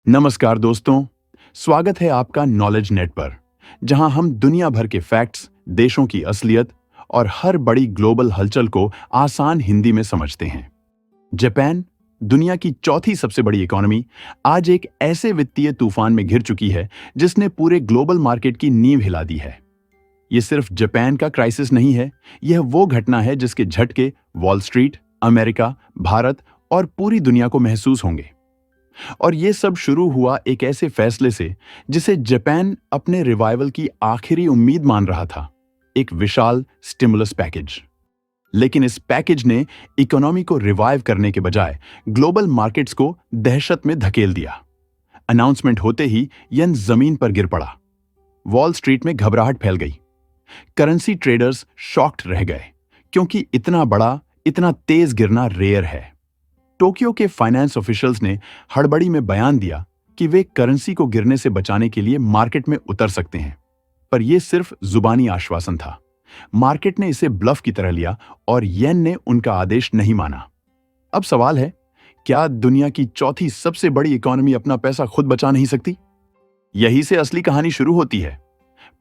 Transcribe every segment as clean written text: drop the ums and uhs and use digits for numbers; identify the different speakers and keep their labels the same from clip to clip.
Speaker 1: नमस्कार दोस्तों, स्वागत है आपका नॉलेज नेट पर, जहां हम दुनिया भर के फैक्ट्स, देशों की असलियत और हर बड़ी ग्लोबल हलचल को आसान हिंदी में समझते हैं। जापान, दुनिया की चौथी सबसे बड़ी इकोनॉमी, आज एक ऐसे वित्तीय तूफान में घिर चुकी है जिसने पूरे ग्लोबल मार्केट की नींव हिला दी है। ये सिर्फ जापान का क्राइसिस नहीं है, यह वो घटना है जिसके झटके वॉल स्ट्रीट, अमेरिका, भारत और पूरी दुनिया को महसूस होंगे। और ये सब शुरू हुआ एक ऐसे फैसले से जिसे जापान अपने रिवाइवल की आखिरी उम्मीद मान रहा था, एक विशाल स्टिमुलस पैकेज। लेकिन इस पैकेज ने इकोनॉमी को रिवाइव करने के बजाय ग्लोबल मार्केट्स को दहशत में धकेल दिया। अनाउंसमेंट होते ही येन जमीन पर गिर पड़ा। वॉल स्ट्रीट में घबराहट फैल गई। करेंसी ट्रेडर्स शॉक्ड रह गए, क्योंकि इतना बड़ा, इतना तेज गिरना रेयर है। टोक्यो के फाइनेंस ऑफिशियल्स ने हड़बड़ी में बयान दिया कि वे करेंसी को गिरने से बचाने के लिए मार्केट में उतर सकते हैं, पर यह सिर्फ जुबानी आश्वासन था। मार्केट ने इसे ब्लफ की तरह लिया और येन ने उनका आदेश नहीं माना। अब सवाल है, क्या दुनिया की चौथी सबसे बड़ी इकोनॉमी अपना पैसा खुद बचा नहीं सकती? यही से असली कहानी शुरू होती है।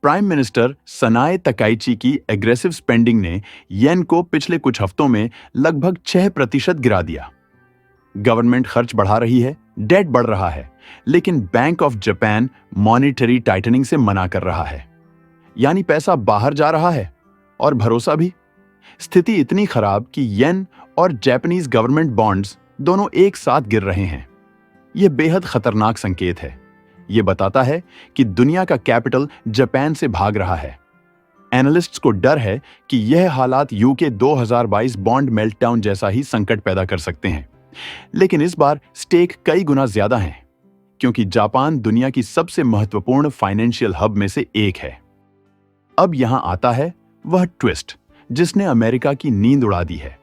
Speaker 1: प्राइम मिनिस्टर सनाए तकाइची की एग्रेसिव स्पेंडिंग ने येन को पिछले कुछ हफ्तों में लगभग 6% गिरा दिया। गवर्नमेंट खर्च बढ़ा रही है, डेट बढ़ रहा है, लेकिन bank of Japan monetary tightening से मना कर रहा है। यानी पैसा बाहर जा रहा है और भरोसा भी। स्थिति इतनी खराब कि येन और जापानीज गवर्नमेंट बॉन्ड्स दोनों एक साथ गिर रहे हैं। यह बेहद खतरनाक संकेत है। यह बताता है कि दुनिया का कैपिटल जापान से भाग रहा है। एनालिस्ट्स को डर है कि यह हालात यूके 2022 बॉन्ड मेल्टडाउन जैसा ही संकट पैदा कर सकते हैं। लेकिन इस बार स्टेक कई गुना ज्यादा हैं, क्योंकि जापान दुनिया की सबसे महत्वपूर्ण फाइनेंशियल हब में से एक है। अब यहां आता है वह ट्विस्ट जिसने अमेरिका की नींद उड़ा दी है।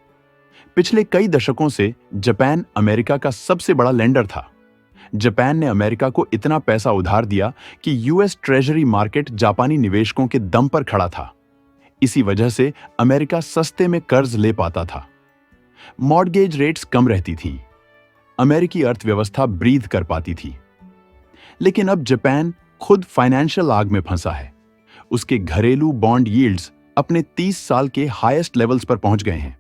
Speaker 1: पिछले कई दशकों से जापान अमेरिका का सबसे बड़ा लेंडर था। जापान ने अमेरिका को इतना पैसा उधार दिया कि यूएस ट्रेजरी मार्केट जापानी निवेशकों के दम पर खड़ा था। इसी वजह से अमेरिका सस्ते में कर्ज ले पाता था। मॉर्गेज रेट्स कम रहती थीं। अमेरिकी अर्थव्यवस्था ब्रीथ कर पाती थी। लेकिन अब जापान खुद फाइनेंशियल आग में फंसा है। उसके घरेलू बॉन्ड यील्ड्स अपने 30 साल के हाईएस्ट लेवल्स पर पहुंच गए हैं।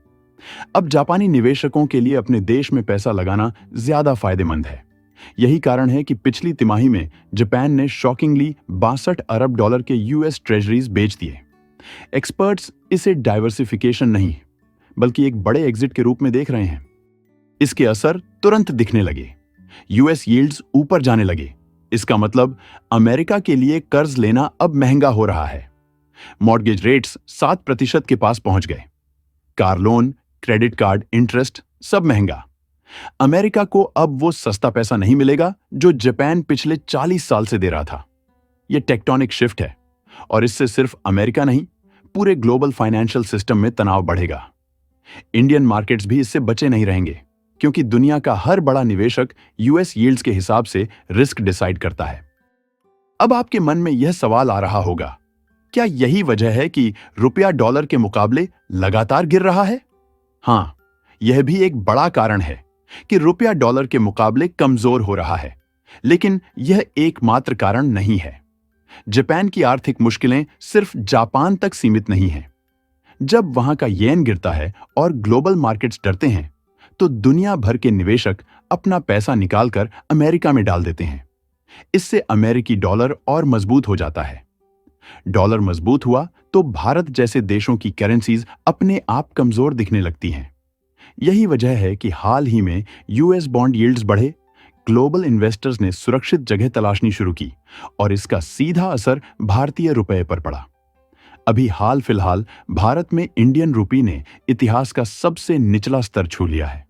Speaker 1: अब जापानी निवेशकों के लिए अपने देश में पैसा लगाना ज्यादा फायदेमंद है। यही कारण है कि पिछली तिमाही में जापान ने शॉकिंगली $62 अरब के यूएस ट्रेजरीज बेच दिए। एक्सपर्ट्स इसे डाइवर्सिफिकेशन नहीं, बल्कि एक बड़े एग्जिट के रूप में देख रहे हैं। इसके असर तुरंत दिखने लगे। यूएस यील्ड्स ऊपर जाने लगे। इसका मतलब अमेरिका के लिए कर्ज लेना अब महंगा हो रहा है। मॉर्गेज रेट्स 7% के पास पहुंच गए। Car loan, credit card interest सब महंगा। अमेरिका को अब वो सस्ता पैसा नहीं मिलेगा जो जापान पिछले 40 साल से दे रहा था। यह टेक्टोनिक शिफ्ट है, और इससे सिर्फ अमेरिका नहीं, पूरे ग्लोबल फाइनेंशियल सिस्टम में तनाव बढ़ेगा। इंडियन मार्केट्स भी इससे बचे नहीं रहेंगे, क्योंकि दुनिया का हर बड़ा निवेशक यूएस यील्ड्स के हिसाब से रिस्क डिसाइड करता है। अब आपके मन में यह सवाल आ रहा होगा, क्या यही वजह है कि रुपया डॉलर के मुकाबले लगातार गिर रहा है? हां, यह भी एक बड़ा कारण है कि रुपया डॉलर के मुकाबले कमजोर हो रहा है। लेकिन यह एकमात्र कारण नहीं है। जापान की आर्थिक मुश्किलें सिर्फ जापान तक सीमित नहीं हैं। जब वहां का येन गिरता है और ग्लोबल मार्केट्स डरते हैं, तो दुनिया भर के निवेशक अपना पैसा निकालकर अमेरिका में डाल देते हैं। इससे अमेरिकी डॉलर और मजबूत हो जाता है। डॉलर मजबूत हुआ तो भारत जैसे देशों की करेंसीज अपने आप कमजोर दिखने लगती हैं। यही वजह है कि हाल ही में यूएस बॉन्ड यील्ड्स बढ़े, ग्लोबल इन्वेस्टर्स ने सुरक्षित जगह तलाशनी शुरू की, और इसका सीधा असर भारतीय रुपये पर पड़ा। अभी हाल फिलहाल भारत में इंडियन रूपी ने इतिहास का सबसे निचला स्तर छू लिया है।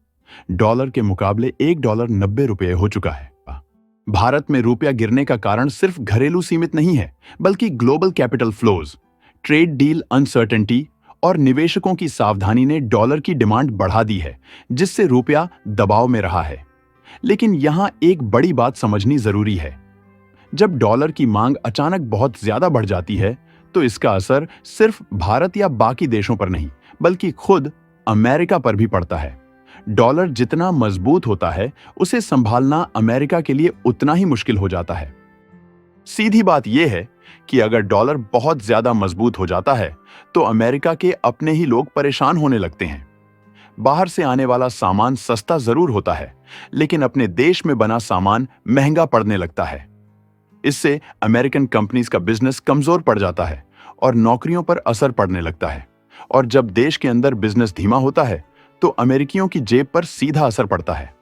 Speaker 1: डॉलर के मुकाबले $1 90 रुपये हो चुका है। भारत में रुपया गिरने का कारण सिर्फ घरेलू सीमित नहीं है, बल्कि global capital flows, trade deal uncertainty और निवेशकों की सावधानी ने डॉलर की डिमांड बढ़ा दी है, जिससे रुपया दबाव में रहा है। लेकिन यहां एक बड़ी बात समझनी जरूरी है। जब डॉलर की मांग अचानक बहुत ज्यादा बढ़ जाती है, तो इसका असर सिर्फ भारत या बाकी देशों पर नहीं, बल्कि खुद अमेरिका पर भी पड़ता है। डॉलर जितना मजबूत होता है उसे संभालना अमेरिका के लिए उतना ही मुश्किल हो जाता है। सीधी बात यह है कि अगर डॉलर बहुत ज्यादा मजबूत हो जाता है तो अमेरिका के अपने ही लोग परेशान होने लगते हैं। बाहर से आने वाला सामान सस्ता जरूर होता है, लेकिन अपने देश में बना सामान महंगा पड़ने लगता है। इससे अमेरिकन कंपनीज का बिजनेस कमजोर पड़ जाता है और नौकरियों पर असर पड़ने लगता है। और जब देश के अंदर बिजनेस धीमा होता है तो अमेरिकियों की जेब पर सीधा असर पड़ता है।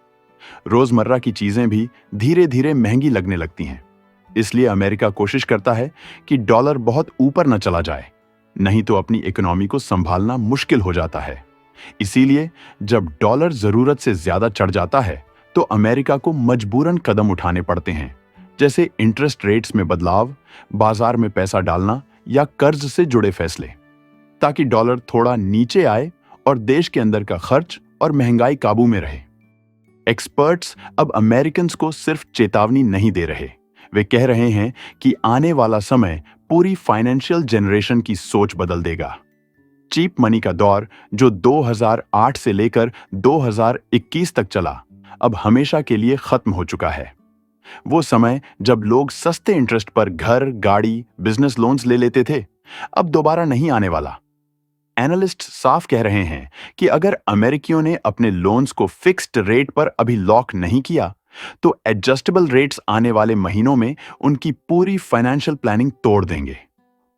Speaker 1: रोजमर्रा की चीजें भी धीरे धीरे महंगी लगने लगती हैं। इसलिए अमेरिका कोशिश करता है कि डॉलर बहुत ऊपर न चला जाए, नहीं तो अपनी इकोनॉमी को संभालना मुश्किल हो जाता है। इसीलिए जब डॉलर जरूरत से ज्यादा चढ़ जाता है तो अमेरिका को मजबूरन कदम उठाने पड़ते हैं, जैसे इंटरेस्ट रेट्स में बदलाव, बाजार में पैसा डालना या कर्ज से जुड़े फैसले, ताकि डॉलर थोड़ा नीचे आए और देश के अंदर का खर्च और महंगाई काबू में रहे। एक्सपर्ट्स अब अमेरिकन को सिर्फ चेतावनी नहीं दे रहे, वे कह रहे हैं कि आने वाला समय पूरी फाइनेंशियल जनरेशन की सोच बदल देगा। चीप मनी का दौर जो 2008 से लेकर 2021 तक चला, अब हमेशा के लिए खत्म हो चुका है। वो समय जब लोग सस्ते इंटरेस्ट पर घर, गाड़ी, बिजनेस लोन्स ले लेते थे, अब दोबारा नहीं आने वाला। एनालिस्ट साफ कह रहे हैं कि अगर अमेरिकियों ने अपने लोन्स को फिक्स्ड रेट पर अभी लॉक नहीं किया तो एडजस्टेबल रेट्स आने वाले महीनों में उनकी पूरी फाइनेंशियल प्लानिंग तोड़ देंगे।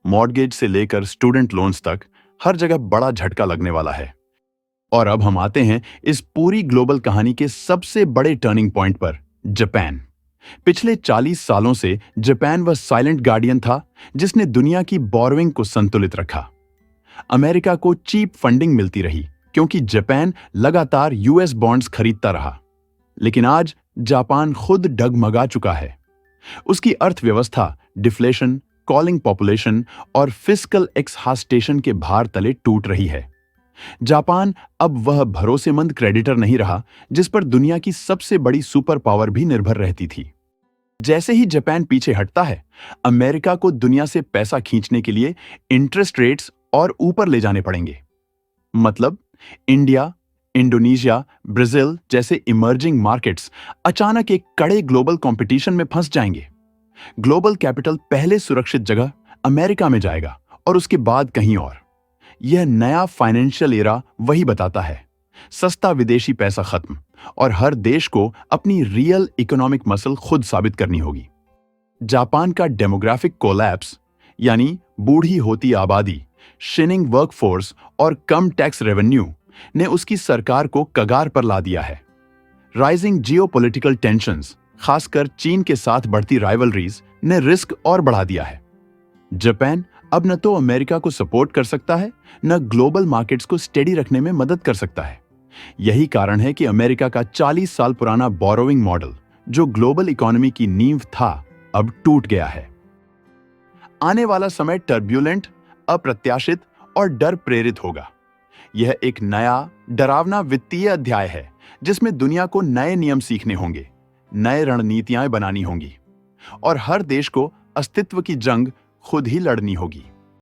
Speaker 1: मॉर्गेज से लेकर स्टूडेंट लोन्स तक हर जगह बड़ा झटका लगने वाला है। और अब हम आते हैं इस पूरी ग्लोबल कहानी के सबसे बड़े टर्निंग पॉइंट पर, जापान। पिछले 40 सालों से जापान वह साइलेंट गार्डियन था जिसने दुनिया की बोरोइंग को संतुलित रखा। अमेरिका को चीप फंडिंग मिलती रही क्योंकि जापान लगातार यूएस बॉन्ड्स खरीदता रहा। लेकिन आज जापान खुद डगमगा चुका है। उसकी अर्थव्यवस्था डिफ्लेशन, कॉलिंग पॉपुलेशन और फिस्कल एक्सहास्टेशन के भार तले टूट रही है। जापान अब वह भरोसेमंद क्रेडिटर नहीं रहा जिस पर दुनिया की सबसे बड़ी सुपर पावर भी निर्भर रहती थी। जैसे ही जापान पीछे हटता है, अमेरिका को दुनिया से पैसा खींचने के लिए इंटरेस्ट रेट्स और ऊपर ले जाने पड़ेंगे। मतलब इंडिया, इंडोनेशिया, ब्राजील जैसे इमर्जिंग मार्केट्स अचानक एक कड़े ग्लोबल कंपटीशन में फंस जाएंगे। ग्लोबल कैपिटल पहले सुरक्षित जगह अमेरिका में जाएगा और उसके बाद कहीं और। यह नया फाइनेंशियल एरा वही बताता है, सस्ता विदेशी पैसा खत्म और हर देश को अपनी रियल इकोनॉमिक मसल खुद साबित करनी होगी। जापान का डेमोग्राफिक कोलैप्स यानी बूढ़ी होती आबादी, शिनिंग वर्कफोर्स और कम टैक्स रेवेन्यू ने उसकी सरकार को कगार पर ला दिया है। राइजिंग जियोपॉलिटिकल टेंशंस, खासकर चीन के साथ बढ़ती राइवलरीज ने रिस्क और बढ़ा दिया है। जापान अब न तो अमेरिका को सपोर्ट कर सकता है, न ग्लोबल मार्केट्स को स्टेडी रखने में मदद कर सकता है। यही कारण है कि अमेरिका का 40 साल पुराना बोरोइंग मॉडल, जो ग्लोबल इकोनॉमी की नींव था, अब टूट गया है। आने वाला समय टर्ब्यूलेंट, अप्रत्याशित और डर प्रेरित होगा। यह एक नया, डरावना वित्तीय अध्याय है जिसमें दुनिया को नए नियम सीखने होंगे, नए रणनीतियां बनानी होंगी और हर देश को अस्तित्व की जंग खुद ही लड़नी होगी।